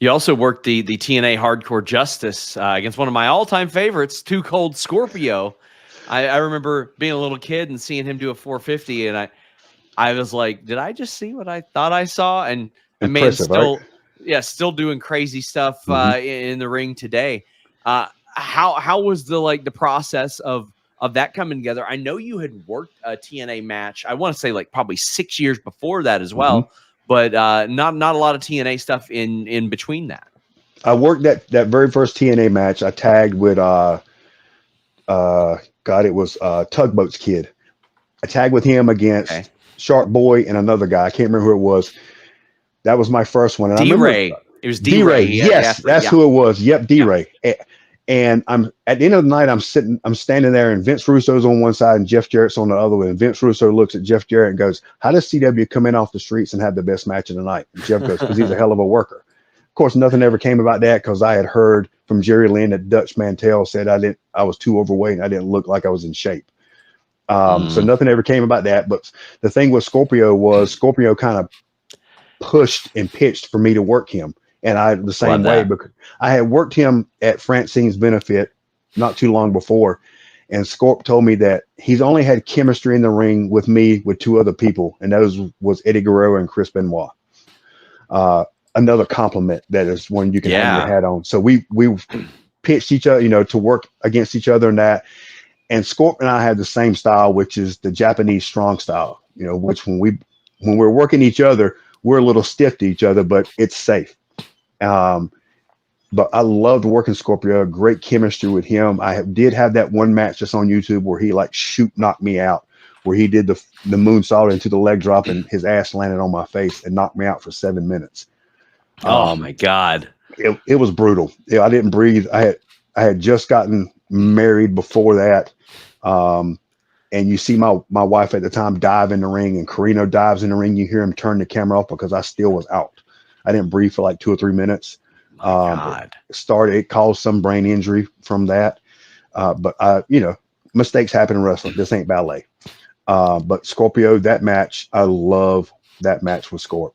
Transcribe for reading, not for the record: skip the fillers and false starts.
You also worked the TNA Hardcore Justice against one of my all-time favorites, Too Cold Scorpio. I remember being a little kid and seeing him do a 450, and I was like, did I just see what I thought I saw? And the man Impressive, right? still doing crazy stuff in the ring today. How was the process of that coming together? I know you had worked a TNA match. I want to say like probably 6 years before that as well, but not a lot of TNA stuff in between that. I worked that very first TNA match. I tagged with it was Tugboat's kid. I tagged with him against Shark Boy and another guy. I can't remember who it was. That was my first one. And I remember it was D-Ray. Yes, that's who it was. Yep, D-Ray. And I'm at the end of the night, I'm standing there, and Vince Russo's on one side and Jeff Jarrett's on the other one. And Vince Russo looks at Jeff Jarrett and goes, "How does CW come in off the streets and have the best match of the night?" And Jeff goes, "Because he's a hell of a worker." Of course, nothing ever came about that because I had heard from Jerry Lynn that Dutch Mantell said I was too overweight and I didn't look like I was in shape. So nothing ever came about that. But the thing with Scorpio was Scorpio kind of pushed and pitched for me to work him. And I the same way, because I had worked him at Francine's benefit not too long before. And Scorp told me that he's only had chemistry in the ring with me with two other people. And those was Eddie Guerrero and Chris Benoit. Another compliment that is one you can hang your hat on. So we pitched each other, to work against each other in that. And Scorp and I had the same style, which is the Japanese strong style, which when we're working each other, we're a little stiff to each other, but it's safe. But I loved working Scorpio, great chemistry with him. I did have that one match just on YouTube where he knocked me out, where he did the moonsault into the leg drop and his ass landed on my face and knocked me out for 7 minutes. Oh my God. It was brutal. I didn't breathe. I had just gotten married before that. And you see my wife at the time dive in the ring, and Carino dives in the ring. You hear him turn the camera off because I still was out. I didn't breathe for like 2 or 3 minutes. It caused some brain injury from that. But mistakes happen in wrestling. This ain't ballet. But Scorpio, that match, I love that match with Scorp.